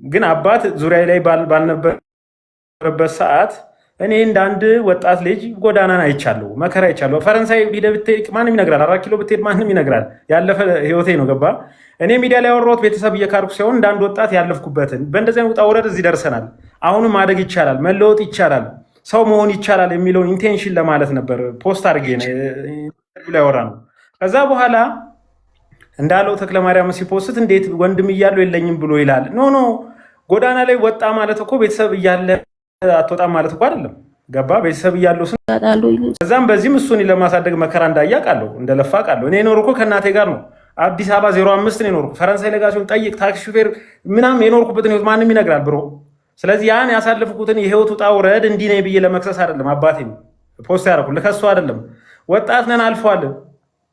ግን አባት ዙሪያ ላይ ባልነበረበት ሰዓት እኔ እንደ አንድ ወጣት ልጅ ጎዳናን አይቻለሁ፣ መከራ አይቻለሁ። ፈረንሳይ ሄደህ ብትሄድ ማንም ይነግራል፣ 4 ኪሎ ብትሄድ ማንም ይነግራል። ያለፈ ህይወቴ ነው ገባ። እኔ ሚዲያ ላይ ያወራሁት ቤተሰብ እየካድኩ ሲሆን እንደ አንድ ወጣት ያለፍኩበትን በእንደዚህ ውጣ ውረድ እዚህ ደርሰናል። አሁንም ማደግ ይቻላል፣ መለወጥ ይቻላል፣ ሰው መሆን ይቻላል የሚለውን ኢንቴንሽን ለማለት ነበር ፖስት አድርጌ ላይ ያወራ ነው። ከዛ በኋላ እንዳለው ተክለማርያም ሲፖስት እንዴት ወንድም እያለው የለኝም ብሎ ይላል። ኖ ጎዳና ላይ ወጣ ማለት እኮ ቤተሰብ እያለ አትወጣም ማለት እኮ አይደለም። ገባ ቤተሰብ እያለው ከዛም በዚህም እሱን ለማሳደግ መከራ እንዳያ ቃለሁ እንደለፋ ቃለሁ። እኔ ኖርኩ ከእናቴ ጋር ነው አዲስ አበባ 05 ነው የኖርኩ። ፈረንሳይ ለጋሲዮን ጠይቅ፣ ታክሲ ሹፌር ምናምን የኖርኩበትን ህይወት ማንም ይነግራል ብሮ። ስለዚህ ያን ያሳለፍኩትን የህይወት ውጣ ውረድ እንዲህ ነኝ ብዬ ለመክሰስ አይደለም አባቴ ፖስት ያደረኩ ለከሱ አይደለም። ወጣት ነን አልፏል፣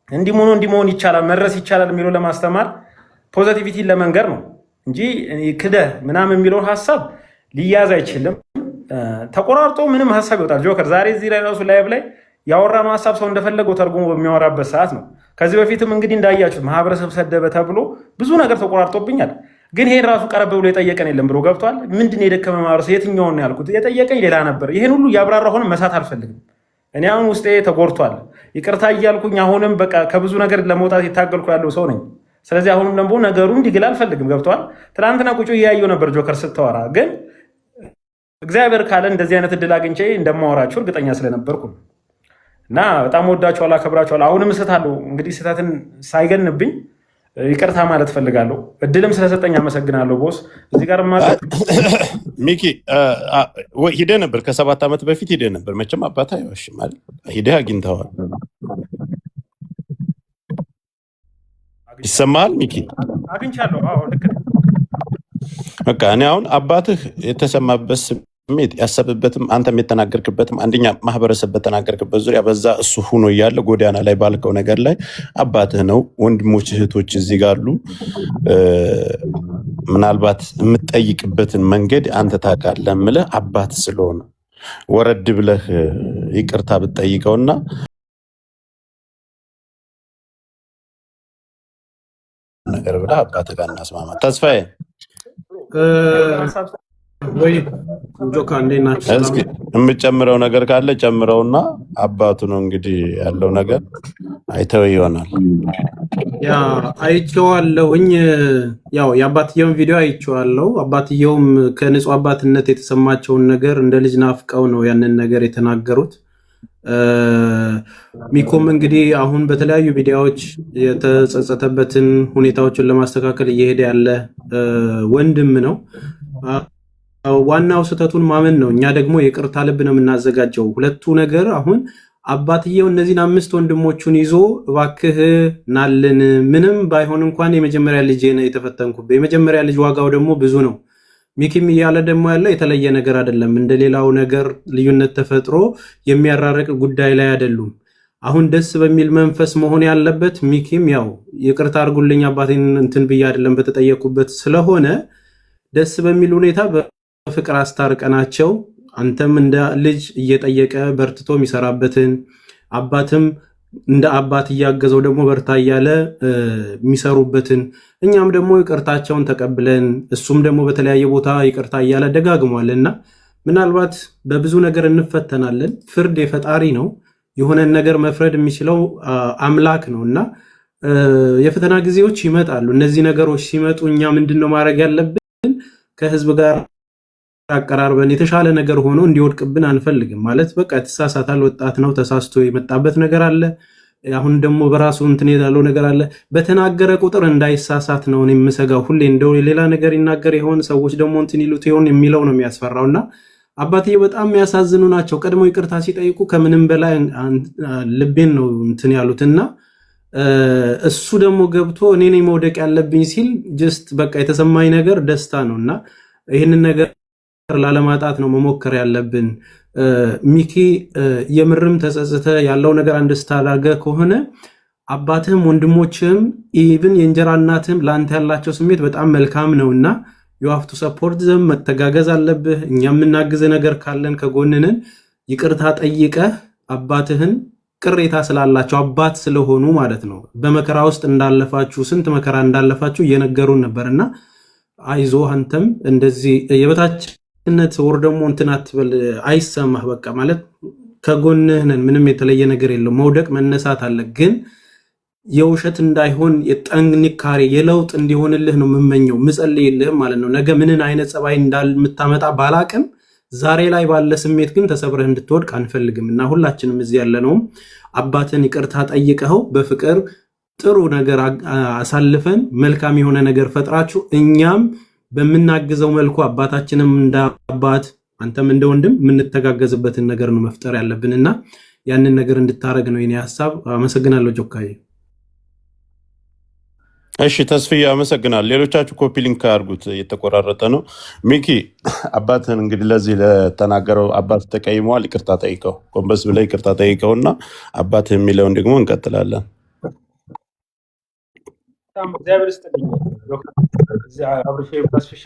እንዲህ መሆን ይቻላል፣ መድረስ ይቻላል የሚለው ለማስተማር ፖዚቲቪቲን ለመንገር ነው እንጂ ክደህ ምናምን የሚለውን ሀሳብ ሊያዝ አይችልም። ተቆራርጦ ምንም ሀሳብ ይወጣል። ጆከር ዛሬ እዚህ ላይ ራሱ ላይቭ ላይ ያወራነው ሀሳብ ሰው እንደፈለገው ተርጉሞ በሚያወራበት ሰዓት ነው። ከዚህ በፊትም እንግዲህ እንዳያችሁት ማህበረሰብ ሰደበ ተብሎ ብዙ ነገር ተቆራርጦብኛል። ግን ይሄን ራሱ ቀረብ ብሎ የጠየቀን የለም ብሎ ገብቷል። ምንድን የደከመ ማህበረሰብ የትኛውን ነው ያልኩት? የጠየቀኝ ሌላ ነበር። ይሄን ሁሉ ያብራራ ሆነ መሳት አልፈልግም። እኔ አሁን ውስጤ ተጎድቷል። ይቅርታ እያልኩኝ አሁንም በቃ ከብዙ ነገር ለመውጣት የታገልኩ ያለው ሰው ነኝ። ስለዚህ አሁንም ደግሞ ነገሩ እንዲግል አልፈልግም። ገብቷል። ትናንትና ቁጭ እያየው ነበር ጆከር ስታወራ፣ ግን እግዚአብሔር ካለ እንደዚህ አይነት እድል አግኝቼ እንደማወራችሁ እርግጠኛ ስለነበርኩ እና በጣም ወዳችኋል፣ አከብራችኋል። አሁንም እሰታለሁ። እንግዲህ ስህተትን ሳይገንብኝ ይቅርታ ማለት ፈልጋለሁ። እድልም ስለሰጠኝ አመሰግናለሁ ቦስ። እዚህ ጋር ሚኪ ሂደህ ነበር፣ ከ7 ዓመት በፊት ሂደህ ነበር። መቼም አባት አይዋሽም አይደል? ሂደህ አግኝተዋል። ይሰማሃል ሚኪ? አግኝቻለሁ። አዎ ልክ ነው። በቃ እኔ አሁን አባትህ የተሰማበት ስሜት ያሰብበትም አንተም የተናገርክበትም አንደኛ ማህበረሰብ በተናገርክበት ዙሪያ በዛ እሱ ሆኖ እያለ ጎዳና ላይ ባልከው ነገር ላይ አባትህ ነው። ወንድሞች እህቶች እዚህ ጋር አሉ። ምናልባት የምትጠይቅበትን መንገድ አንተ ታውቃለህ የምልህ አባት ስለሆነ ወረድ ብለህ ይቅርታ ብትጠይቀውና ነገር ብለህ አባትህ ጋር እናስማማ። ተስፋዬ ወይ ጆካ እንዴት ናችሁ? እስኪ የምጨምረው ነገር ካለ ጨምረውና አባቱ ነው እንግዲህ ያለው ነገር አይተው ይሆናል። ያ አይቼዋለሁኝ። ያው የአባትየውን ቪዲዮ አይቼዋለሁ። አባትየውም ከንጹህ አባትነት የተሰማቸውን ነገር እንደ ልጅ ናፍቀው ነው ያንን ነገር የተናገሩት። ሚኮም እንግዲህ አሁን በተለያዩ ሚዲያዎች የተጸጸተበትን ሁኔታዎችን ለማስተካከል እየሄደ ያለ ወንድም ነው። ዋናው ስህተቱን ማመን ነው። እኛ ደግሞ የቅርታ ልብ ነው የምናዘጋጀው። ሁለቱ ነገር አሁን አባትየው እነዚህን 5 ወንድሞቹን ይዞ እባክህ ናልን፣ ምንም ባይሆን እንኳን የመጀመሪያ ልጅ ነው የተፈተንኩበት፣ የመጀመሪያ ልጅ ዋጋው ደግሞ ብዙ ነው። ሚኪም እያለ ደግሞ ያለ የተለየ ነገር አይደለም። እንደሌላው ነገር ልዩነት ተፈጥሮ የሚያራርቅ ጉዳይ ላይ አይደሉም። አሁን ደስ በሚል መንፈስ መሆን ያለበት ሚኪም ያው ይቅርታ አድርጉልኝ አባቴን እንትን ብዬ አይደለም በተጠየቁበት ስለሆነ ደስ በሚል ሁኔታ በፍቅር አስታርቀናቸው አንተም እንደ ልጅ እየጠየቀ በርትቶ የሚሰራበትን አባትም እንደ አባት እያገዘው ደግሞ በርታ እያለ የሚሰሩበትን እኛም ደግሞ ይቅርታቸውን ተቀብለን እሱም ደግሞ በተለያየ ቦታ ይቅርታ እያለ ደጋግሟልና ምናልባት በብዙ ነገር እንፈተናለን። ፍርድ የፈጣሪ ነው። የሆነን ነገር መፍረድ የሚችለው አምላክ ነውና የፈተና ጊዜዎች ይመጣሉ። እነዚህ ነገሮች ሲመጡ እኛ ምንድነው ማድረግ ያለብን? ከህዝብ ጋር አቀራርበን የተሻለ ነገር ሆኖ እንዲወድቅብን አንፈልግም። ማለት በቃ ተሳሳታል፣ ወጣት ነው፣ ተሳስቶ የመጣበት ነገር አለ። አሁን ደግሞ በራሱ እንትን ያለው ነገር አለ። በተናገረ ቁጥር እንዳይሳሳት ነው የምሰጋው። ሁሌ እንደው ሌላ ነገር ይናገር ይሆን ሰዎች ደግሞ እንትን ይሉት ይሆን የሚለው ነው የሚያስፈራውና አባትዬ በጣም የሚያሳዝኑ ናቸው። ቀድሞ ይቅርታ ሲጠይቁ ከምንም በላይ ልቤን ነው እንትን ያሉትና እሱ ደግሞ ገብቶ እኔ ነኝ መውደቅ ያለብኝ ሲል ጀስት በቃ የተሰማኝ ነገር ደስታ ነውና ይህንን ነገር ላለማጣት ነው መሞከር ያለብን። ሚኪ የምርም ተጸጽተ ያለው ነገር አንደስታላገ ከሆነ አባትህም ወንድሞችህም ኢቭን የእንጀራ እናትህም ለአንተ ያላቸው ስሜት በጣም መልካም ነውና you have to support them። መተጋገዝ አለብህ። እኛ የምናግዝ ነገር ካለን ከጎንነን ይቅርታ ጠይቀህ አባትህን ቅሬታ ስላላቸው አባት ስለሆኑ ማለት ነው በመከራ ውስጥ እንዳለፋችሁ ስንት መከራ እንዳለፋችሁ እየነገሩን ነበርና አይዞ አንተም እንደዚህ የበታችነት ወር ደግሞ እንትን አትበል፣ አይሰማህ። በቃ ማለት ከጎንህ ነን፣ ምንም የተለየ ነገር የለው። መውደቅ መነሳት አለ፣ ግን የውሸት እንዳይሆን የጥንካሬ የለውጥ እንዲሆንልህ ነው የምመኘው፣ ምጸልይልህም ማለት ነው። ነገ ምንን አይነት ጸባይ እንዳልምታመጣ ባላቅም ዛሬ ላይ ባለ ስሜት ግን ተሰብረህ እንድትወድቅ አንፈልግም እና ሁላችንም እዚህ ያለነውም አባትን ይቅርታ ጠይቀኸው በፍቅር ጥሩ ነገር አሳልፈን መልካም የሆነ ነገር ፈጥራችሁ እኛም በምናግዘው መልኩ አባታችንም እንደ አባት አንተም እንደ ወንድም የምንተጋገዝበትን ነገር ነው መፍጠር ያለብንና ያንን ነገር እንድታረግ ነው የኔ ሐሳብ። አመሰግናለሁ ጆካዬ። እሺ ተስፍዬ አመሰግናለሁ። ሌሎቻችሁ ኮፒ ሊንክ አድርጉት፣ እየተቆራረጠ ነው። ሚኪ አባትህን እንግዲህ ለዚህ ለተናገረው አባት ተቀይመዋል፣ ይቅርታ ጠይቀው፣ ጎንበስ ብለህ ይቅርታ ጠይቀውና አባትህ የሚለውን ደግሞ እንቀጥላለን። እግዚአብሔር ይስጥልኝ አብርሽ ተስፍሽ፣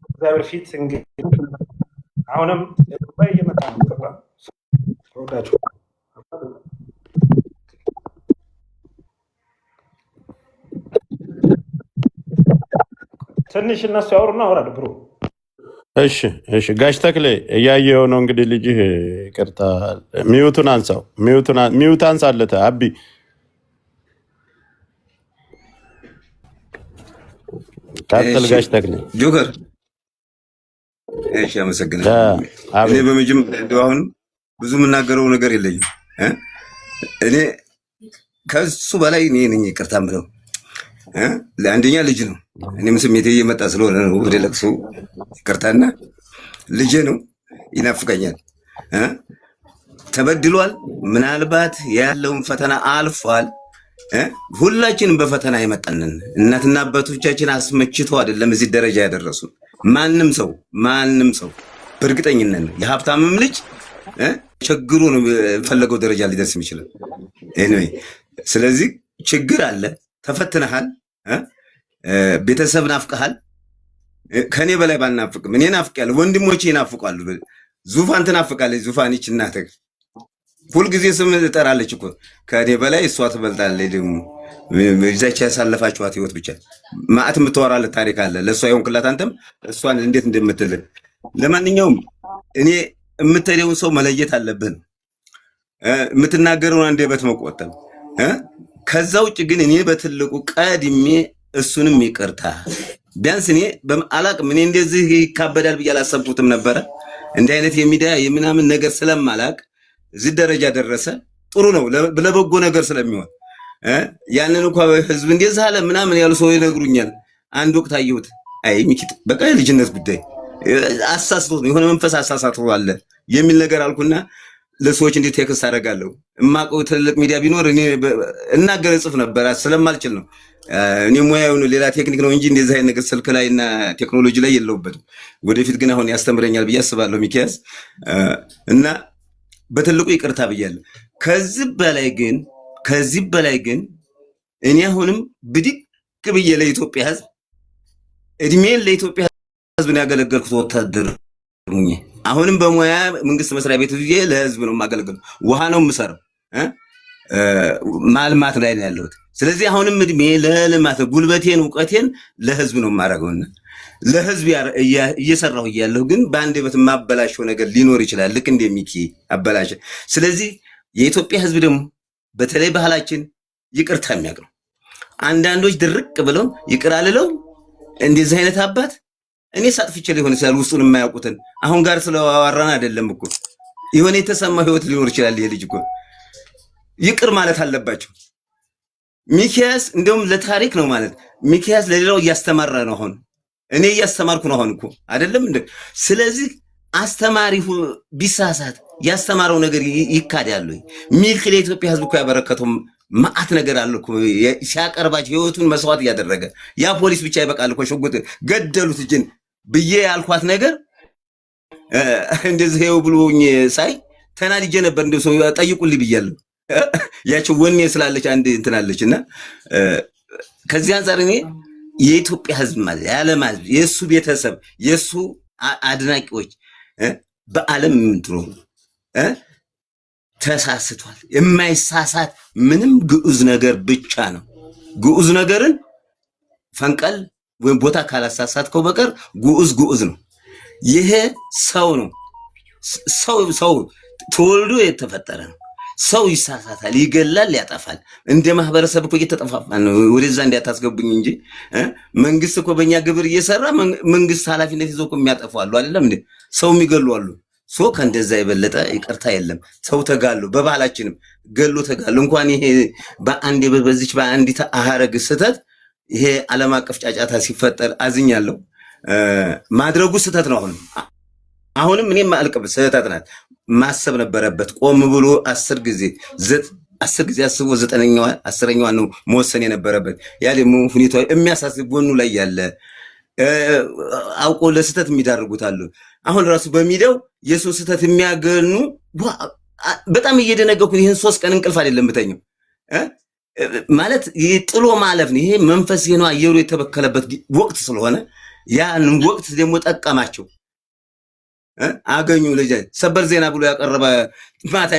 እግዚአብሔር ፊት እንግዲህ አሁንም እየመጣ ነው። ተወዳችሁ ትንሽ እነሱ ያወሩና አወራለሁ ብሮ። እሺ ጋሽ ተክሌ እያየኸው ነው እንግዲህ ልጅህ ይቅርታ፣ ሚዩቱን አንሳው፣ ሚዩት አንሳለተ አቢ ቀጥል ጋሽ ተክሌ። ጆከር እሺ አመሰግናለሁ። እኔ በመጀመሪያ አሁን ብዙ የምናገረው ነገር የለኝም። እኔ ከሱ በላይ እኔ ነኝ ይቅርታ የምለው። ለአንደኛ ልጅ ነው፣ እኔም ስሜቴ እየመጣ ስለሆነ ነው ወደ ለቅሶ ይቅርታና ልጄ ነው፣ ይናፍቀኛል። ተበድሏል፣ ምናልባት ያለውን ፈተና አልፏል። ሁላችንም በፈተና የመጣንን እናትና አባቶቻችን አስመችተው አይደለም እዚህ ደረጃ ያደረሱ። ማንም ሰው በእርግጠኝነት ነው የሀብታምም ልጅ ችግሩ ነው የፈለገው ደረጃ ሊደርስ የሚችለው። ኤኒዌይ ስለዚህ ችግር አለ፣ ተፈትነሃል፣ ቤተሰብ ናፍቀሃል። ከኔ በላይ ባናፍቅም እኔ ናፍቄያለሁ፣ ወንድሞቼ ይናፍቃሉ። ዙፋን ትናፍቃለች፣ ዙፋንች እናትህ ሁልጊዜ ስም እጠራለች እኮ ከኔ በላይ እሷ ትበልጣለች። ደግሞ እዛች ያሳለፋችኋት ህይወት ብቻ ማዕት የምታወራለት ታሪክ አለ። ለእሷ የሆንክላት አንተም እሷን እንዴት እንደምትል። ለማንኛውም እኔ የምትሄደውን ሰው መለየት አለብን፣ የምትናገረውን አንደበት መቆጠብ። ከዛ ውጭ ግን እኔ በትልቁ ቀድሜ እሱንም ይቅርታ ቢያንስ እኔ አላቅም። እኔ እንደዚህ ይካበዳል ብዬ አላሰብኩትም ነበረ። እንዲህ አይነት የሚዲያ የምናምን ነገር ስለማላቅ እዚህ ደረጃ ደረሰ። ጥሩ ነው ለበጎ ነገር ስለሚሆን ያንን እንኳን ህዝብ እንደዛ አለ ምናምን ያሉ ሰው ይነግሩኛል። አንድ ወቅት አየሁት፣ አይ ሚኪት በቃ የልጅነት ጉዳይ አሳስቶት ነው የሆነ መንፈስ አሳሳቶ አለ የሚል ነገር አልኩና ለሰዎች እንዴት ቴክስት አደርጋለሁ። እማቀው ትልቅ ሚዲያ ቢኖር እኔ እናገር ጽፍ ነበር፣ ስለማልችል ነው። እኔ ሙያው ነው ሌላ ቴክኒክ ነው እንጂ እንደዚህ አይነት ነገር ስልክ ላይና ቴክኖሎጂ ላይ የለውበትም። ወደፊት ግን አሁን ያስተምረኛል ብዬ አስባለሁ ሚኪያስ እና በትልቁ ይቅርታ ብያለሁ። ከዚህ በላይ ግን እኔ አሁንም ብድግ ብዬ ለኢትዮጵያ ህዝብ እድሜን ለኢትዮጵያ ህዝብ ነው ያገለገልኩት ወታደር ሙኝ። አሁንም በሙያ መንግስት መስሪያ ቤት ይዤ ለህዝብ ነው የማገለግለው። ውሃ ነው የምሰራው፣ ማልማት ላይ ነው ያለሁት። ስለዚህ አሁንም እድሜ ለልማት ጉልበቴን እውቀቴን ለህዝብ ነው የማደርገውና ለህዝብ እየሰራሁ እያለሁ ግን በአንደበት ማበላሸው ነገር ሊኖር ይችላል፣ ልክ እንደሚኪ አበላሸ። ስለዚህ የኢትዮጵያ ህዝብ ደግሞ በተለይ ባህላችን ይቅርታ የሚያውቅ ነው። አንዳንዶች ድርቅ ብለው ይቅር አልለው እንደዚህ አይነት አባት እኔ ሳጥፍቼ ሊሆን ይችላል ውስጡን የማያውቁትን አሁን ጋር ስለዋራን አይደለም እኮ የሆነ የተሰማ ህይወት ሊኖር ይችላል። ይሄ ልጅ እኮ ይቅር ማለት አለባቸው። ሚኪያስ እንደውም ለታሪክ ነው ማለት ሚኪያስ ለሌላው እያስተማረ ነው። አሁን እኔ እያስተማርኩ ነው አሁን እኮ አይደለም እንዴ? ስለዚህ አስተማሪ ቢሳሳት ያስተማረው ነገር ይካዳል ወይ? ሚልክ ለኢትዮጵያ ህዝብ እኮ ያበረከተው ማአት ነገር አለ እኮ ሲያቀርባች ህይወቱን መስዋዕት እያደረገ ያ ፖሊስ ብቻ ይበቃል እኮ ሽጉጥ ገደሉት እጅን ብዬ ያልኳት ነገር እንደዚህ ይኸው ብሎኝ ሳይ ተናድጄ ነበር። እንደው ሰው ጠይቁልኝ ብያለሁ። ያቺው ወኔ ስላለች አንድ እንትናለችና ከዚህ አንፃር እኔ የኢትዮጵያ ህዝብ ማለት የዓለም ህዝብ የሱ ቤተሰብ የሱ አድናቂዎች በዓለም ምንድሮ ተሳስቷል። የማይሳሳት ምንም ግዑዝ ነገር ብቻ ነው። ግዑዝ ነገርን ፈንቀል ወይም ቦታ ካላሳሳትከው በቀር ጉዑዝ ነው። ይሄ ሰው ነው። ሰው ተወልዶ የተፈጠረ ነው። ሰው ይሳሳታል፣ ይገላል፣ ያጠፋል። እንደ ማህበረሰብ እኮ እየተጠፋፋን ነው። ወደዛ እንዲያታስገቡኝ እንጂ መንግስት እኮ በእኛ ግብር እየሰራ መንግስት ኃላፊነት ይዞ እኮ የሚያጠፉ አሉ አይደለም እንዴ? ሰው የሚገሉ አሉ። ከእንደዛ የበለጠ ይቅርታ የለም። ሰው ተጋሉ፣ በባህላችንም ገሎ ተጋሉ። እንኳን ይሄ በአንዲት አሃረግ ስህተት ይሄ ዓለም አቀፍ ጫጫታ ሲፈጠር አዝኛለሁ። ማድረጉ ስህተት ነው። አሁንም እኔም አልቀበል ስህተት ናት። ማሰብ ነበረበት። ቆም ብሎ 10 ጊዜ አስቦ 10ኛዋ ነው መወሰን የነበረበት። ያ ደግሞ ሁኔታው የሚያሳስብ ጎኑ ላይ ያለ አውቆ ለስህተት የሚዳርጉት አሉ። አሁን ራሱ በሚዲያው የሰው ስህተት የሚያገኑ በጣም እየደነገኩ ይሄን 3 ቀን እንቅልፍ አይደለም ብተኛው ማለት ጥሎ ማለፍ ነው። ይሄ መንፈስ ነው። አየሩ የተበከለበት ወቅት ስለሆነ ያን ወቅት ደግሞ ጠቀማቸው አገኙ። ልጅ ሰበር ዜና ብሎ ያቀረበ ማታ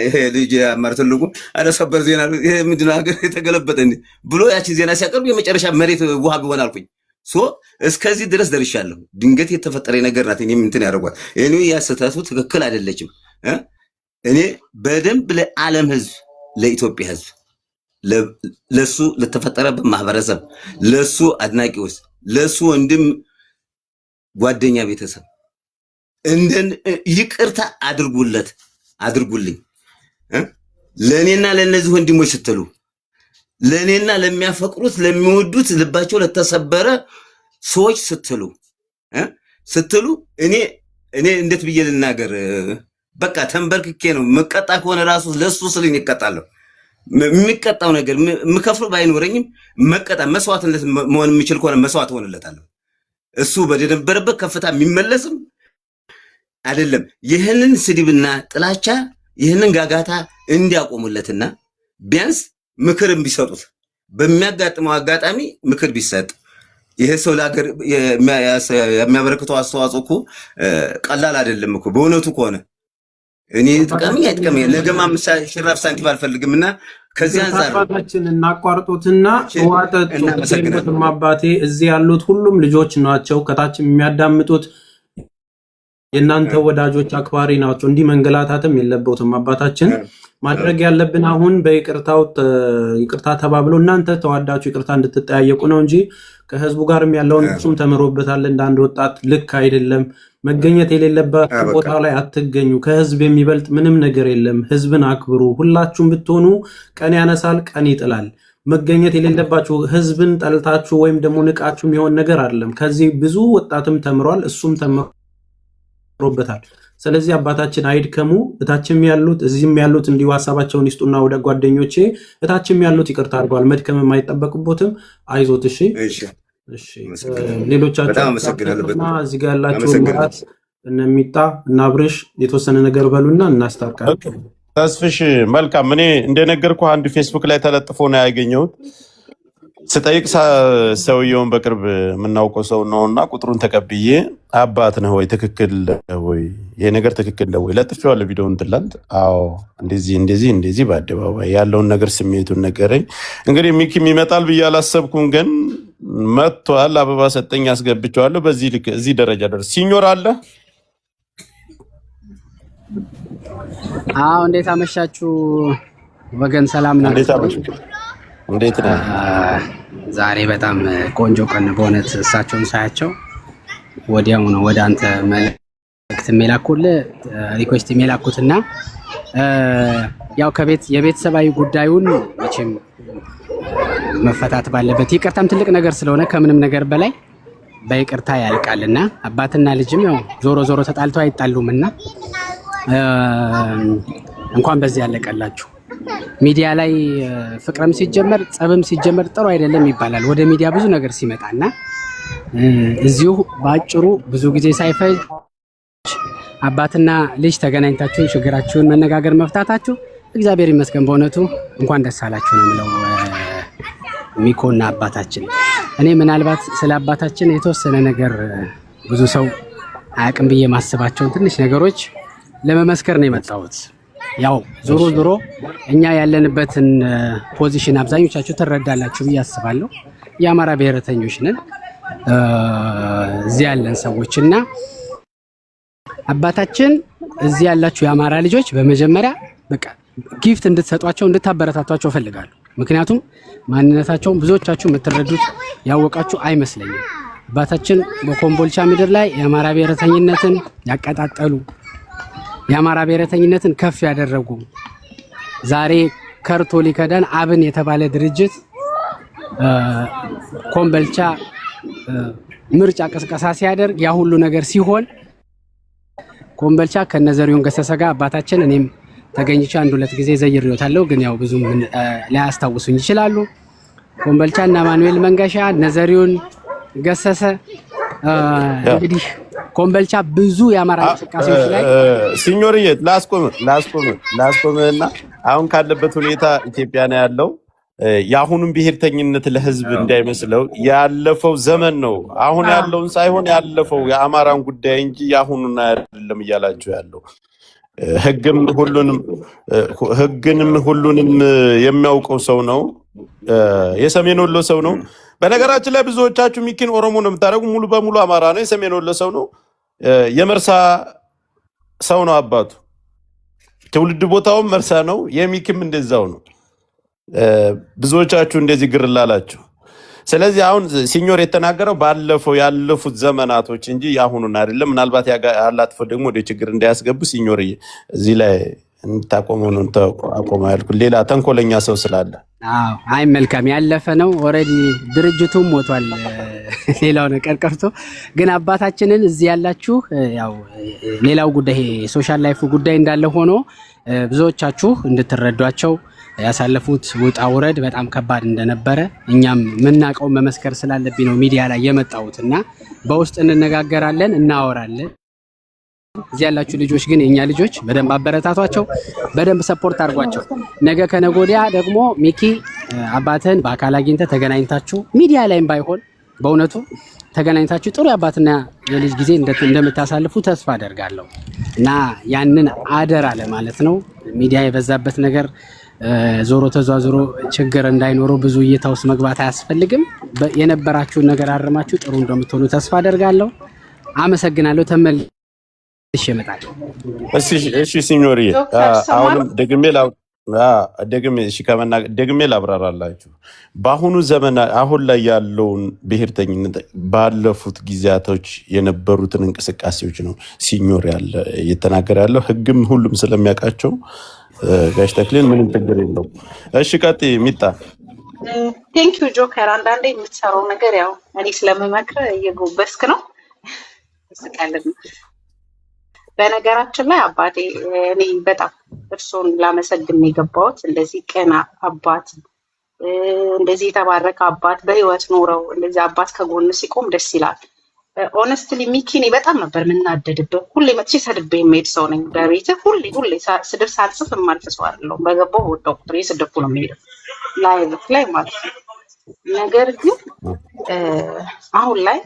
ይሄ ልጅ ማርተልጉ አለ ሰበር ዜና ይሄ ምንድነው ሀገር የተገለበጠ ብሎ ያቺ ዜና ሲያቀርብ የመጨረሻ መሬት ውሃ ቢሆን አልኩኝ። እስከዚህ ድረስ ደርሻለሁ። ድንገት የተፈጠረ ነገር ናት። እኔ እንትን ያደርጓል እኔ ያስተታቱ ትክክል አይደለችም። እኔ በደንብ ለዓለም ህዝብ፣ ለኢትዮጵያ ህዝብ፣ ለሱ ለተፈጠረበት ማህበረሰብ፣ ለሱ አድናቂዎች፣ ለሱ ወንድም ጓደኛ ቤተሰብ እንደን ይቅርታ አድርጉልኝ። ለኔና ለነዚህ ወንድሞች ስትሉ ለኔና ለሚያፈቅሩት ለሚወዱት ልባቸው ለተሰበረ ሰዎች ስትሉ እኔ እንዴት ብዬ ልናገር? በቃ ተንበርክኬ ነው መቀጣ ከሆነ ራሱ ለሱ ስለኝ ይቀጣለሁ። የሚቀጣው ነገር ምከፍለው ባይኖረኝም መስዋዕትነት መሆን የሚችል ከሆነ መስዋዕት ሆነለታለሁ። እሱ በደነበረበት ከፍታ የሚመለስም አይደለም። ይህንን ስድብና ጥላቻ ይህንን ጋጋታ እንዲያቆሙለትና ቢያንስ ምክርም ቢሰጡት በሚያጋጥመው አጋጣሚ ምክር ቢሰጥ ይሄ ሰው ለሀገር የሚያበረክተው አስተዋጽኦ እኮ ቀላል አይደለም እኮ በእውነቱ ከሆነ እኔ ጥቀምኝ አይጥቀምኝ ለገማ ሽራፍ ሳንቲም አልፈልግምና ከዚህ አንፃር አባታችን እናቋርጡትና ዋጠጡ አባቴ እዚህ ያሉት ሁሉም ልጆች ናቸው። ከታችም የሚያዳምጡት የእናንተ ወዳጆች አክባሪ ናቸው። እንዲህ መንገላታትም የለበትም። አባታችን ማድረግ ያለብን አሁን ይቅርታ ተባብሎ እናንተ ተዋዳችሁ ይቅርታ እንድትጠያየቁ ነው እንጂ ከህዝቡ ጋርም ያለውን እሱም ተምሮበታል። እንዳንድ ወጣት ልክ አይደለም። መገኘት የሌለባችሁ ቦታ ላይ አትገኙ። ከህዝብ የሚበልጥ ምንም ነገር የለም። ህዝብን አክብሩ። ሁላችሁም ብትሆኑ ቀን ያነሳል፣ ቀን ይጥላል። መገኘት የሌለባችሁ ህዝብን ጠልታችሁ ወይም ደግሞ ንቃችሁ የሚሆን ነገር አይደለም። ከዚህ ብዙ ወጣትም ተምሯል፣ እሱም ተምሮበታል። ስለዚህ አባታችን አይድከሙ። እታችም ያሉት እዚህም ያሉት እንዲሁ ሀሳባቸውን ይስጡና ወደ ጓደኞቼ እታችም ያሉት ይቅርታ አድርገዋል። መድከም የማይጠበቅቦትም አይዞት። እሺ ሌሎቻችሁ እዚህ ጋር ያላችሁ ምራት እነሚጣ እና አብርሽ የተወሰነ ነገር በሉና እናስታርቃለን። ተስፍሽ መልካም። እኔ እንደነገርኩ አንድ ፌስቡክ ላይ ተለጥፎ ነው ያገኘሁት። ስጠይቅ ሰውየውን በቅርብ የምናውቀው ሰው ነውና ቁጥሩን ተቀብዬ አባት ነህ ወይ ትክክል ወይ ይሄ ነገር ትክክል ነው ወይ ለጥፌዋለሁ። ቪዲዮውን ትላንት አዎ እንደዚህ በአደባባይ ያለውን ነገር ስሜቱን ነገረኝ። እንግዲህ ሚኪም ይመጣል ብዬ አላሰብኩም፣ ግን መጥቷል። አበባ ሰጠኝ፣ አስገብቼዋለሁ። በዚህ ልክ እዚህ ደረጃ ደርስ ሲኞር አለ። አዎ እንዴት አመሻችሁ ወገን? ሰላም ነው? እንዴት ነው? ዛሬ በጣም ቆንጆ ቀን በእውነት እሳቸውን ሳያቸው ወዲያው ነው ወደ አንተ መልእክት የሚላኩልህ ሪኩዌስት የሚላኩትና ያው የቤተሰባዊ ጉዳዩን መቼም መፈታት ባለበት ይቅርታም ትልቅ ነገር ስለሆነ ከምንም ነገር በላይ በይቅርታ ያልቃልና አባትና ልጅም ያው ዞሮ ተጣልተው አይጣሉምና እንኳን በዚህ ያለቀላችሁ። ሚዲያ ላይ ፍቅርም ሲጀመር ጸብም ሲጀመር ጥሩ አይደለም ይባላል። ወደ ሚዲያ ብዙ ነገር ሲመጣና እዚሁ ባጭሩ ብዙ ጊዜ ሳይፈጅ አባትና ልጅ ተገናኝታችሁ ችግራችሁን መነጋገር መፍታታችሁ እግዚአብሔር ይመስገን። በእውነቱ እንኳን ደስ አላችሁ ነው የምለው ሚኮና አባታችን። እኔ ምናልባት ስለ አባታችን የተወሰነ ነገር ብዙ ሰው አያውቅም ብዬ ማስባቸውን ትንሽ ነገሮች ለመመስከር ነው የመጣሁት። ያው ዞሮ እኛ ያለንበትን ፖዚሽን አብዛኞቻችሁ ትረዳላችሁ ብዬ አስባለሁ። የአማራ ብሔረተኞች ነን። እዚህ ያለን ሰዎችና አባታችን እዚህ ያላችሁ የአማራ ልጆች በመጀመሪያ በቃ ጊፍት እንድትሰጧቸው እንድታበረታቷቸው ፈልጋለሁ። ምክንያቱም ማንነታቸውን ብዙዎቻችሁ የምትረዱት ያወቃችሁ አይመስለኝም። አባታችን በኮምቦልቻ ምድር ላይ የአማራ ብሔረተኝነትን ያቀጣጠሉ፣ የአማራ ብሔረተኝነትን ከፍ ያደረጉ፣ ዛሬ ከርቶ ሊከዳን አብን የተባለ ድርጅት ኮምቦልቻ ምርጫ ቅስቀሳ ሲያደርግ ያ ሁሉ ነገር ሲሆን ኮምቦልቻ ከነዘሪውን ገሰሰ ጋር አባታችን እኔም ተገኝቼ 1-2 ጊዜ ዘይሬዎታለሁ፣ ግን ያው ብዙም ላያስታውሱኝ ይችላሉ። ኮምቦልቻ እና ማኑኤል መንገሻ ነዘሪውን ገሰሰ እንግዲህ ኮምቦልቻ ብዙ የአማራ እንቅስቃሴዎች ላይ ሲኞርዬ ላስቆምና አሁን ካለበት ሁኔታ ኢትዮጵያ ነው ያለው። የአሁኑም ብሔርተኝነት ለህዝብ እንዳይመስለው ያለፈው ዘመን ነው። አሁን ያለውን ሳይሆን ያለፈው የአማራን ጉዳይ እንጂ የአሁኑን አይደለም እያላችሁ ያለው ህግንም ሁሉንም የሚያውቀው ሰው ነው። የሰሜን ወሎ ሰው ነው። በነገራችን ላይ ብዙዎቻችሁ ሚኪን ኦሮሞ ነው የምታደርጉ፣ ሙሉ በሙሉ አማራ ነው። የሰሜን ወሎ ሰው ነው። የመርሳ ሰው ነው አባቱ። ትውልድ ቦታውም መርሳ ነው። የሚኪም እንደዛው ነው። ብዙዎቻችሁ እንደዚህ ግር ላላችሁ። ስለዚህ አሁን ሲኞር የተናገረው ባለፈው ያለፉት ዘመናቶች እንጂ የአሁኑን አይደለም። ምናልባት ያላጥፎ ደግሞ ወደ ችግር እንዳያስገቡ ሲኞር እዚህ ላይ እንታቆመው ነው አቆመው ያልኩ ሌላ ተንኮለኛ ሰው ስላለ። አይ መልካም ያለፈ ነው። ኦሬዲ ድርጅቱም ሞቷል። ሌላው ነገር ቀርቶ ግን አባታችንን እዚህ ያላችሁ ያው ሌላው ጉዳይ ሶሻል ላይፉ ጉዳይ እንዳለ ሆኖ ብዙዎቻችሁ እንድትረዷቸው ያሳለፉት ውጣ ውረድ በጣም ከባድ እንደነበረ እኛም ምናቀው መመስከር ስላለብኝ ነው ሚዲያ ላይ የመጣሁት እና በውስጥ እንነጋገራለን፣ እናወራለን። እዚህ ያላችሁ ልጆች ግን የኛ ልጆች በደንብ አበረታቷቸው፣ በደንብ ሰፖርት አድርጓቸው። ነገ ከነገ ወዲያ ደግሞ ሚኪ አባትህን በአካል አግኝተህ ተገናኝታችሁ ሚዲያ ላይም ባይሆን በእውነቱ ተገናኝታችሁ ጥሩ የአባትና የልጅ ጊዜ እንደምታሳልፉ ተስፋ አደርጋለሁ እና ያንን አደራ ለማለት ነው። ሚዲያ የበዛበት ነገር ዞሮ ተዟዙሮ ችግር እንዳይኖረው ብዙ እይታ ውስጥ መግባት አያስፈልግም። የነበራችሁን ነገር አርማችሁ ጥሩ እንደምትሆኑ ተስፋ አደርጋለሁ። አመሰግናለሁ። ተመልሼ እመጣለሁ። እሺ ሲኞሪ፣ አሁንም ደግሜ ላብራራላችሁ። በአሁኑ ዘመን አሁን ላይ ያለውን ብሔርተኝነት ባለፉት ጊዜያቶች የነበሩትን እንቅስቃሴዎች ነው ሲኞር እየተናገረ ያለው። ህግም ሁሉም ስለሚያውቃቸው ጋሽ ተክሊን ምንም ችግር የለውም። እሺ ቀጥይ ሚጣ። ቴንክ ዩ ጆከር። አንዳንዴ የምትሰራው ነገር ያው እኔ ስለምመክር እየጎበስክ ነው። እስቃለን። በነገራችን ላይ አባቴ እኔ በጣም እርሶን ላመሰግን የገባሁት እንደዚህ ቀና አባት፣ እንደዚህ የተባረከ አባት በህይወት ኖረው እንደዚህ አባት ከጎን ሲቆም ደስ ይላል። ኦነስትሊ ሚኪ እኔ በጣም ነበር የምናደድብህ። ሁሌ መጥቼ ሰድቤ የምሄድ ሰው ነኝ። በቤትህ ሁሌ ስድብ ሳልጽፍ የማልፍ ሰው አይደለሁም። በገባሁ በወጣሁ ቁጥር የስድብኩ ነው የምሄደው ላይቭ ላይ ማለት ነው። ነገር ግን አሁን ላይ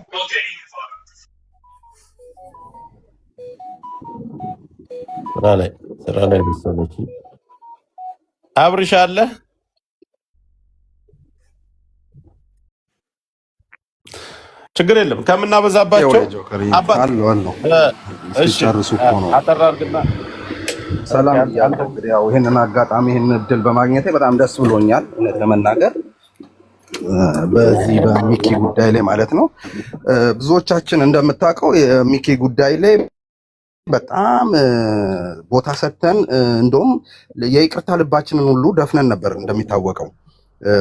ስራ ላይ መሰለች አብርሽ አለ። ችግር የለም ከምናበዛባቸው ሰላም እያልኩ እንግዲህ ያው ይህንን አጋጣሚ ይህንን እድል በማግኘቴ በጣም ደስ ብሎኛል። እውነት ለመናገር በዚህ በሚኪ ጉዳይ ላይ ማለት ነው። ብዙዎቻችን እንደምታውቀው የሚኪ ጉዳይ ላይ በጣም ቦታ ሰጥተን እንደውም የይቅርታ ልባችንን ሁሉ ደፍነን ነበር እንደሚታወቀው።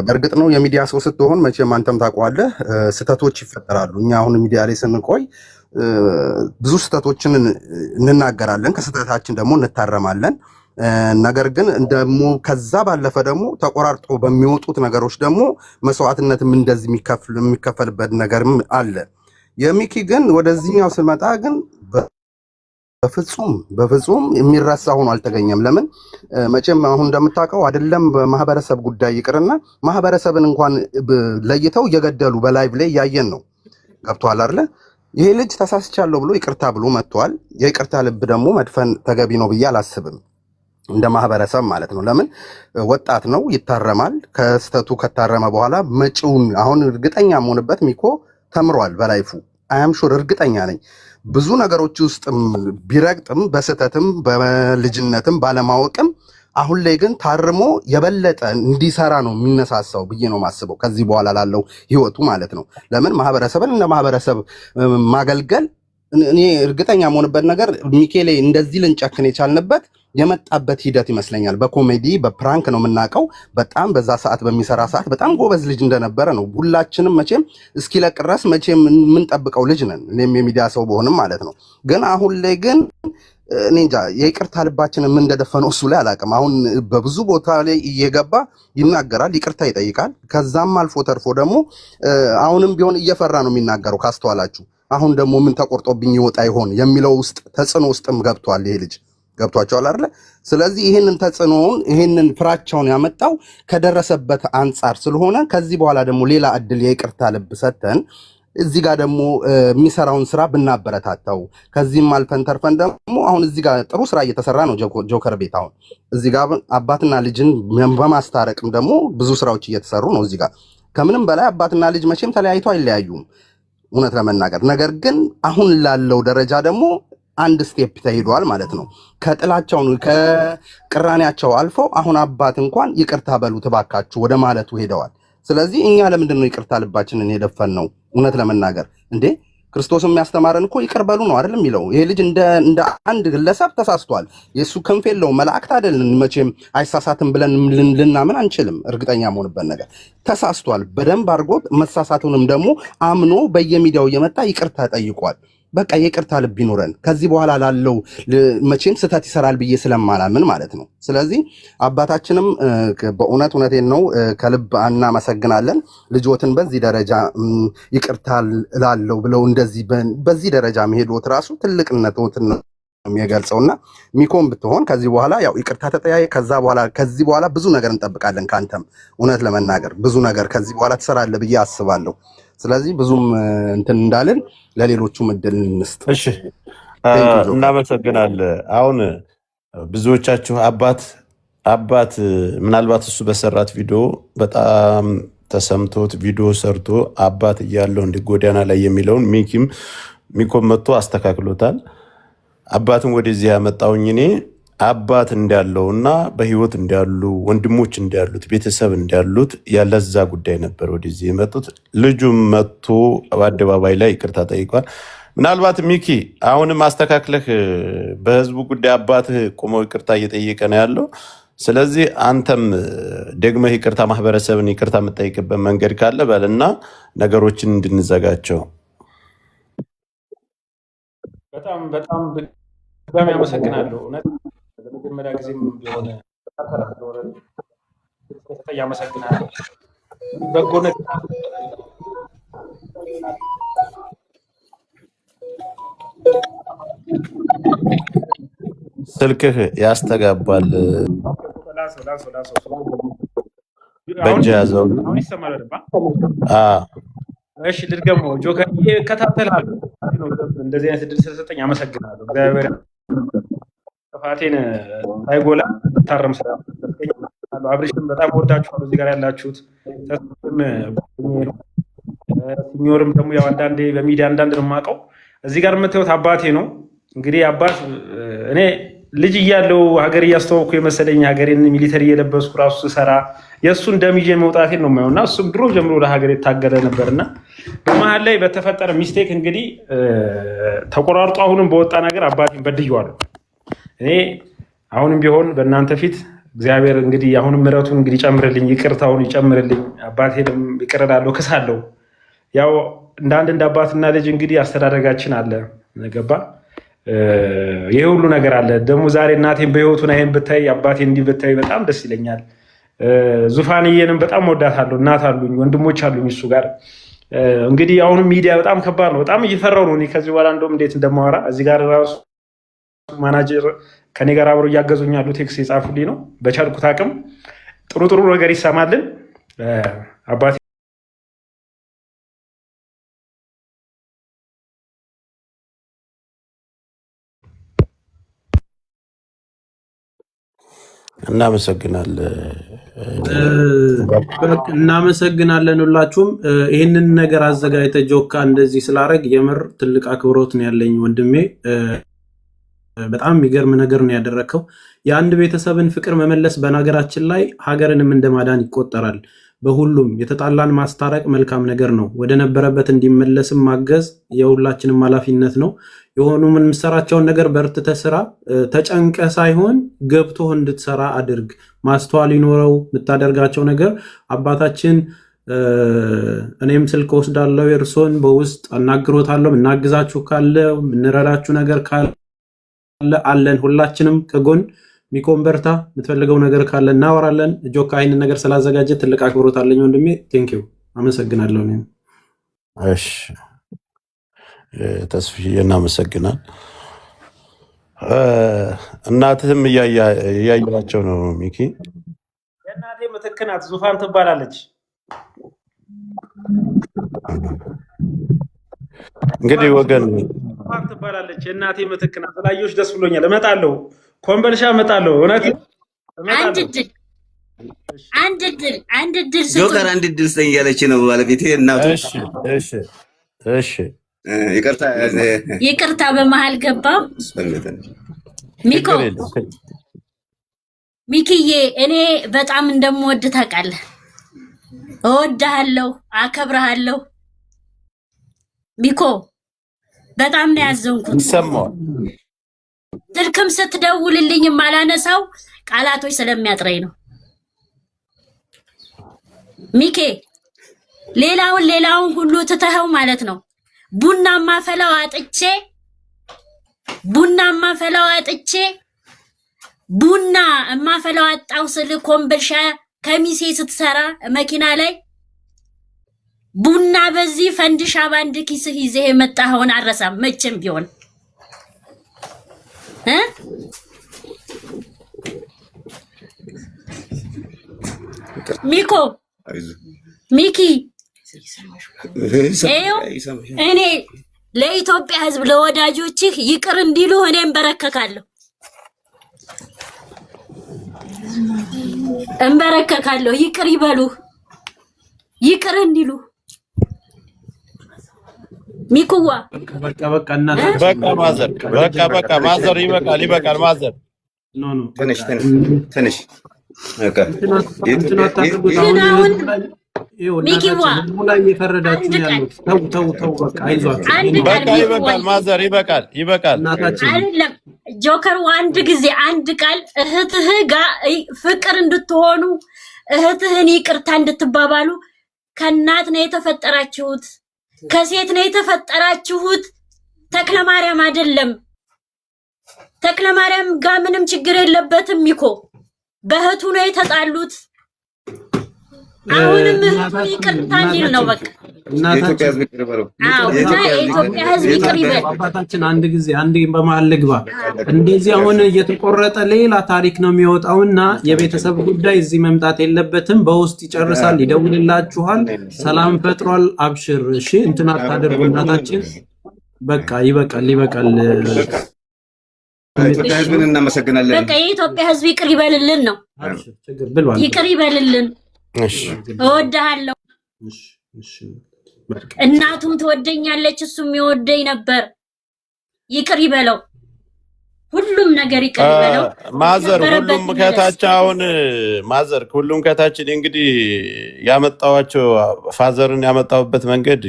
በእርግጥ ነው የሚዲያ ሰው ስትሆን መቼም አንተም ታውቀዋለህ፣ ስህተቶች ይፈጠራሉ። እኛ አሁን ሚዲያ ላይ ስንቆይ ብዙ ስህተቶችን እንናገራለን፣ ከስህተታችን ደግሞ እንታረማለን። ነገር ግን ደግሞ ከዛ ባለፈ ደግሞ ተቆራርጦ በሚወጡት ነገሮች ደግሞ መስዋዕትነትም እንደዚህ የሚከፈልበት ነገርም አለ። የሚኪ ግን ወደዚህኛው ስመጣ ግን በፍጹም የሚረሳ ሆኖ አልተገኘም። ለምን መቼም አሁን እንደምታውቀው አይደለም በማህበረሰብ ጉዳይ ይቅርና ማህበረሰብን እንኳን ለይተው እየገደሉ በላይቭ ላይ እያየን ነው። ገብቶሃል አይደለ? ይሄ ልጅ ተሳስቻለሁ ብሎ ይቅርታ ብሎ መጥቷል። የይቅርታ ልብ ደግሞ መድፈን ተገቢ ነው ብዬ አላስብም፣ እንደ ማህበረሰብ ማለት ነው። ለምን ወጣት ነው፣ ይታረማል። ከስተቱ ከታረመ በኋላ መጪውን አሁን እርግጠኛ የምሆንበት ሚኮ ተምሯል በላይፉ አያም ሹር እርግጠኛ ነኝ ብዙ ነገሮች ውስጥም ቢረግጥም በስተትም በልጅነትም ባለማወቅም አሁን ላይ ግን ታርሞ የበለጠ እንዲሰራ ነው የሚነሳሳው ብዬ ነው ማስበው ከዚህ በኋላ ላለው ህይወቱ ማለት ነው። ለምን ማህበረሰብን እንደ ማህበረሰብ ማገልገል እኔ እርግጠኛ መሆንበት ነገር ሚኬሌ እንደዚህ ልንጨክን የቻልንበት የመጣበት ሂደት ይመስለኛል። በኮሜዲ በፕራንክ ነው የምናውቀው። በጣም በዛ ሰዓት በሚሰራ ሰዓት በጣም ጎበዝ ልጅ እንደነበረ ነው ሁላችንም መቼም እስኪለቅ ድረስ መቼም የምንጠብቀው ልጅ ነን። እኔም የሚዲያ ሰው በሆንም ማለት ነው። ግን አሁን ላይ ግን እኔ እንጃ የይቅርታ ልባችን የምንደደፈነው እሱ ላይ አላውቅም። አሁን በብዙ ቦታ ላይ እየገባ ይናገራል፣ ይቅርታ ይጠይቃል። ከዛም አልፎ ተርፎ ደግሞ አሁንም ቢሆን እየፈራ ነው የሚናገረው ካስተዋላችሁ። አሁን ደግሞ ምን ተቆርጦብኝ ይወጣ ይሆን የሚለው ውስጥ ተጽዕኖ ውስጥም ገብቷል ይሄ ልጅ። ገብቷቸዋል አይደለ? ስለዚህ ይህንን ተጽዕኖውን ይህንን ፍራቻውን ያመጣው ከደረሰበት አንጻር ስለሆነ ከዚህ በኋላ ደግሞ ሌላ እድል የይቅርታ ልብ ሰተን እዚህ ጋር ደግሞ የሚሰራውን ስራ ብናበረታታው ከዚህም አልፈን ተርፈን ደግሞ አሁን እዚህ ጋር ጥሩ ስራ እየተሰራ ነው ጆከር ቤት። አሁን እዚህ ጋር አባትና ልጅን በማስታረቅም ደግሞ ብዙ ስራዎች እየተሰሩ ነው። እዚህ ጋር ከምንም በላይ አባትና ልጅ መቼም ተለያይቶ አይለያዩም እውነት ለመናገር። ነገር ግን አሁን ላለው ደረጃ ደግሞ አንድ ስቴፕ ተሄዷል ማለት ነው። ከጥላቸው ከቅራኔያቸው አልፈው አሁን አባት እንኳን ይቅርታ በሉ ትባካችሁ ወደ ማለቱ ሄደዋል። ስለዚህ እኛ ለምንድን ነው ይቅርታ ልባችንን የደፈን ነው? እውነት ለመናገር እንዴ ክርስቶስ የሚያስተማረን እኮ ይቅር በሉ ነው አይደል የሚለው። ይሄ ልጅ እንደ አንድ ግለሰብ ተሳስቷል። የእሱ ክንፍ የለውም፣ መላእክት አይደልን። መቼም አይሳሳትም ብለን ልናምን አንችልም። እርግጠኛ መሆንበት ነገር ተሳስቷል። በደንብ አድርጎት መሳሳቱንም ደግሞ አምኖ በየሚዲያው እየመጣ ይቅርታ ጠይቋል። በቃ የይቅርታ ልብ ይኑረን። ከዚህ በኋላ ላለው መቼም ስህተት ይሰራል ብዬ ስለማላምን ማለት ነው። ስለዚህ አባታችንም በእውነት እውነቴን ነው ከልብ እናመሰግናለን። ልጆትን በዚህ ደረጃ ይቅርታ ላለው ብለው እንደዚህ በዚህ ደረጃ መሄዶት ራሱ ትልቅነትን ነው የሚገልጸውና ሚኮም ብትሆን ከዚህ በኋላ ያው ይቅርታ ተጠያየ። ከዚህ በኋላ ብዙ ነገር እንጠብቃለን ካንተም እውነት ለመናገር ብዙ ነገር ከዚህ በኋላ ትሰራለህ ብዬ አስባለሁ። ስለዚህ ብዙም እንትን እንዳልን ለሌሎቹም እድል እንስጥ። እሺ እናመሰግናለን። አሁን ብዙዎቻችሁ አባት ምናልባት እሱ በሰራት ቪዲዮ በጣም ተሰምቶት ቪዲዮ ሰርቶ አባት እያለው እንዲህ ጎዳና ላይ የሚለውን ሚኮም መጥቶ አስተካክሎታል። አባትን ወደዚህ ያመጣውኝ እኔ አባት እንዳለውና በህይወት እንዳሉ ወንድሞች እንዳሉት ቤተሰብ እንዳሉት ያለዛ ጉዳይ ነበር ወደዚህ የመጡት። ልጁም መጥቶ በአደባባይ ላይ ይቅርታ ጠይቋል። ምናልባት ሚኪ አሁንም አስተካክለህ በህዝቡ ጉዳይ አባትህ ቆመው ይቅርታ እየጠየቀ ነው ያለው። ስለዚህ አንተም ደግመህ ይቅርታ ማህበረሰብን ይቅርታ የምጠይቅበት መንገድ ካለ በልና ነገሮችን እንድንዘጋቸው። በጣም በጣም በጣም ያመሰግናለሁ። እውነት ለመጀመሪያ ጊዜም ቢሆን ያመሰግናለሁ። በጎነት ስልክህ ያስተጋባል። በእጅ ያዘው። አሁን ይሰማል አይደል? እሺ ልድገመው። ጆከር እከታተልሃለሁ። እንደዚህ አይነት እድል ስለሰጠኝ አመሰግናለሁ። እግዚአብሔር ጥፋቴን ሳይጎላ ታረም ስለሰጠኝ አብሬሽን በጣም ወዳችኋለሁ። እዚህ ጋር ያላችሁት ሲኒዮርም ደግሞ ያው አንዳንዴ በሚዲያ አንዳንድ ነው የማውቀው። እዚህ ጋር የምታዩት አባቴ ነው። እንግዲህ አባት እኔ ልጅ እያለው ሀገር እያስተዋወቅኩ የመሰለኝ ሀገሬን ሚሊተሪ እየለበስኩ ራሱ ስሰራ የእሱን ደም ይዤ መውጣቴን ነው የማየው እና እሱም ድሮ ጀምሮ ለሀገር የታገለ ነበርና በመሀል ላይ በተፈጠረ ሚስቴክ እንግዲህ ተቆራርጦ አሁንም በወጣ ነገር አባቴን በድየዋለሁ። እኔ አሁንም ቢሆን በእናንተ ፊት እግዚአብሔር እንግዲህ አሁንም ምሕረቱን እንግዲህ ይጨምርልኝ፣ ይቅርታውን ይጨምርልኝ። አባቴንም ይቅር እላለሁ፣ ክሳለሁ። ያው እንደ አባትና ልጅ እንግዲህ አስተዳደጋችን አለ ገባ። ይሄ ሁሉ ነገር አለ። ደግሞ ዛሬ እናቴን በህይወቱን ይሄን ብታይ አባቴን እንዲህ ብታይ በጣም ደስ ይለኛል። ዙፋንዬንም በጣም ወዳታለሁ። እናት አሉኝ፣ ወንድሞች አሉኝ እሱ ጋር እንግዲህ አሁንም ሚዲያ በጣም ከባድ ነው። በጣም እየፈራሁ ነው እኔ ከዚህ በኋላ እንደውም እንዴት እንደማወራ። እዚህ ጋር ራሱ ማናጀር ከኔ ጋር አብሮ እያገዙኝ ያሉ ቴክስት የጻፉልኝ ነው። በቻልኩት አቅም ጥሩ ጥሩ ነገር ይሰማልን አባቴ እናመሰግናለን ሁላችሁም። ይህንን ነገር አዘጋጅተ ጆካ እንደዚህ ስላረግ የምር ትልቅ አክብሮት ነው ያለኝ ወንድሜ። በጣም የሚገርም ነገር ነው ያደረከው። የአንድ ቤተሰብን ፍቅር መመለስ በነገራችን ላይ ሀገርንም እንደማዳን ይቆጠራል። በሁሉም የተጣላን ማስታረቅ መልካም ነገር ነው። ወደ ነበረበት እንዲመለስም ማገዝ የሁላችንም ኃላፊነት ነው። የሆኑ የምንሰራቸውን ነገር በርትተህ ስራ፣ ተጨንቀ ሳይሆን ገብቶህ እንድትሰራ አድርግ። ማስተዋል ይኖረው የምታደርጋቸው ነገር። አባታችን እኔም ስልክ ወስዳለሁ፣ የእርሶን በውስጥ አናግሮታለሁ። እናግዛችሁ ካለ የምንረዳችሁ ነገር ካለ አለን። ሁላችንም ከጎን ሚኮን በርታ፣ የምትፈልገው ነገር ካለ እናወራለን። ጆካ ይህንን ነገር ስላዘጋጀ ትልቅ አክብሮት አለኝ ወንድሜ። ቴንኪው፣ አመሰግናለሁ። እሺ ተስፍዬ እናመሰግናል። እናትህም እያያቸው ነው ሚኪ። የእናቴ ምትክ ናት፣ ዙፋን ትባላለች። እንግዲህ ወገን ዙፋን ትባላለች፣ የእናቴ ምትክ ናት። ስላየሁሽ ደስ ብሎኛል። እመጣለሁ፣ ኮምበልሻ እመጣለሁ። እውነት አንድ እድል ጆከር አንድ እድል ስጠኝ እያለች ነው ባለቤቴ እናቱ። እሺ ይቅርታ በመሀል ገባው። ሚኪዬ እኔ በጣም እንደምወድ ታውቃለህ። እወድሃለሁ፣ አከብረሃለሁ። ሚኮ በጣም ነው ያዘንኩት። ይሰማዋል። ስልክም ስትደውልልኝ የማላነሳው ቃላቶች ስለሚያጥረኝ ነው። ሚኬ ሌላውን ሁሉ ትተኸው ማለት ነው። ቡና ማፈላው አጥቼ ቡና ማፈላው አጣው ስል ኮምበልሻ ከሚሴ ስትሰራ መኪና ላይ ቡና በዚህ ፈንድሻ ባንድ ኪስህ ይዘህ የመጣኸውን አረሳም መቼም ቢሆን ሚኪ እኔ ለኢትዮጵያ ሕዝብ ለወዳጆችህ ይቅር እንዲሉ እኔም በረከካለሁ እንበረከካለሁ። ይቅር ይበሉ፣ ይቅር እንዲሉ። ሚኩዋ በቃ ማዘር ይበቃል ማዘር ትንሽ ሚኪዋ ላይ የፈረዳችሁ ያሉት ተው በቃ አይዟችሁ። ይበቃል ማዘር ይበቃል። አይደለም ጆከር አንድ ጊዜ አንድ ቃል እህትህ ጋር ፍቅር እንድትሆኑ እህትህን ይቅርታ እንድትባባሉ። ከእናት ነው የተፈጠራችሁት፣ ከሴት ነው የተፈጠራችሁት። ተክለማርያም አይደለም። ተክለማርያም ጋር ምንም ችግር የለበትም። ሚኮ በእህቱ ነው የተጣሉት። አሁንም እህቱ ይቅርታ እንዲል ነው በቃ። የኢትዮጵያ ሕዝብ ይቅር ይበል። አባታችን አንድ በመሀል ልግባ። እንደዚህ አሁን እየተቆረጠ ሌላ ታሪክ ነው የሚወጣውና የቤተሰብ ጉዳይ እዚህ መምጣት የለበትም። በውስጥ ይጨርሳል፣ ይደውልላችኋል። ሰላም ፈጥሯል። አብሽር። እሺ እንትን አታደርጉ። እናታችን በቃ ይበቃል። ኢትዮጵያ ሕዝብን እናመሰግናለን። በቃ የኢትዮጵያ ሕዝብ ይቅር ይበልልን ነው። ይቅር ይበልልን። እወድሃለሁ። እናቱም ትወደኛለች፣ እሱም ይወደኝ ነበር። ይቅር ይበለው፣ ሁሉም ነገር ይቅር ይበለው። ማዘር ሁሉም ከታች አሁን ማዘር ሁሉም ከታች እንግዲህ ያመጣዋቸው ፋዘርን ያመጣውበት መንገድ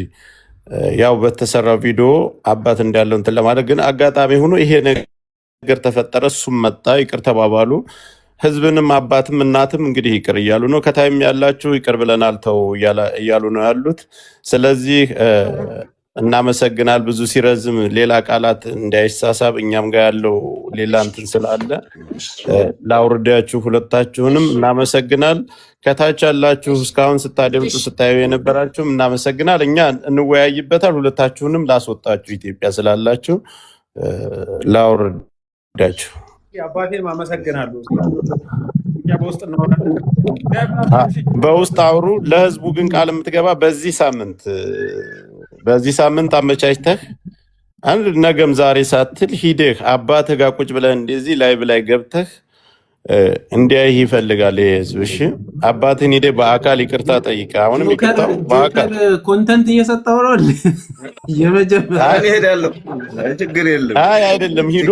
ያው በተሰራው ቪዲዮ አባት እንዳለው እንትን ለማለት ግን አጋጣሚ ሆኖ ይሄ ነገር ተፈጠረ። እሱም መጣ፣ ይቅር ተባባሉ። ህዝብንም አባትም እናትም እንግዲህ ይቅር እያሉ ነው። ከታይም ያላችሁ ይቅር ብለናል ተው እያሉ ነው ያሉት። ስለዚህ እናመሰግናል። ብዙ ሲረዝም ሌላ ቃላት እንዳይሳሳብ እኛም ጋር ያለው ሌላ እንትን ስላለ ላውርዳችሁ ሁለታችሁንም እናመሰግናል። ከታች ያላችሁ እስካሁን ስታደምጡ ስታዩ የነበራችሁም እናመሰግናል። እኛ እንወያይበታል። ሁለታችሁንም ላስወጣችሁ ኢትዮጵያ ስላላችሁ ላውርዳችሁ። አባቴም አመሰግናለሁ። በውስጥ አውሩ። ለህዝቡ ግን ቃል የምትገባ በዚህ ሳምንት አመቻችተህ አንድ ነገም ዛሬ ሳትል ሂደህ አባትህ ጋር ቁጭ ብለህ እንደዚህ ላይቭ ላይ ገብተህ እንዲያይህ ይፈልጋል ይሄ ህዝብ። እሺ አባትን ሄደህ በአካል ይቅርታ ጠይቀህ አሁንም ይቅርታው በአካል ኮንተንት እየሰጠው ነው የመጀመሪያ እኔ እሄዳለሁ፣ ችግር የለም። አይ አይደለም ሂዶ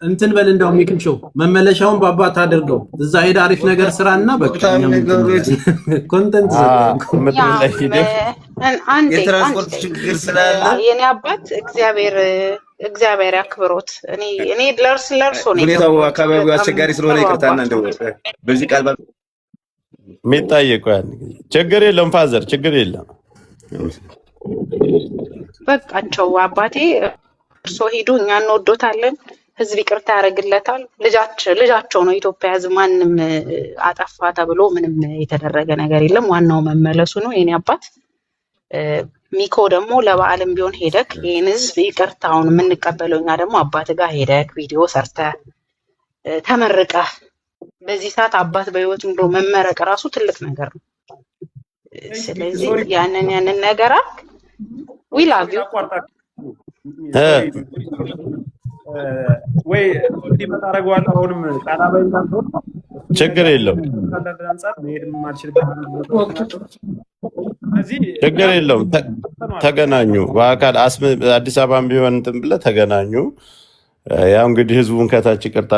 እንትን በል እንደው የሚክንሾው መመለሻውን በአባት አድርገው እዛ ሄደ አሪፍ ነገር ስራና በቃ ኮንተንት የትራንስፖርት ችግር ስላለ የኔ አባት እግዚአብሔር ያክብሮት። እኔ ለርሶ ነው ሁኔታው አካባቢው አስቸጋሪ ስለሆነ ይቅርታና እንደው በዚህ ቃል የሚጠየቀው ችግር የለም ፋዘር፣ ችግር የለም። በቃቸው አባቴ እርሶ ሂዱ፣ እኛ እንወዶታለን። ህዝብ ይቅርታ ያደርግለታል። ልጃቸው ነው። ኢትዮጵያ ህዝብ ማንም አጠፋ ተብሎ ምንም የተደረገ ነገር የለም። ዋናው መመለሱ ነው። የኔ አባት ሚኮ ደግሞ ለበዓልም ቢሆን ሄደክ ይህን ህዝብ ይቅርታውን የምንቀበለው እኛ ደግሞ አባት ጋር ሄደክ ቪዲዮ ሰርተ ተመርቀ። በዚህ ሰዓት አባት በህይወት እንዶ መመረቅ ራሱ ትልቅ ነገር ነው። ስለዚህ ያንን ነገር ዊ ላቭ ዩ ወይ እንዲመጣ አደርገዋለሁ። አሁንም ቃላ ባይንታን ችግር የለውም፣ ችግር የለውም። ተገናኙ በአካል አዲስ አበባም ቢሆን እንትን ብለህ ተገናኙ። ያው እንግዲህ ህዝቡን ከታች ይቅርታ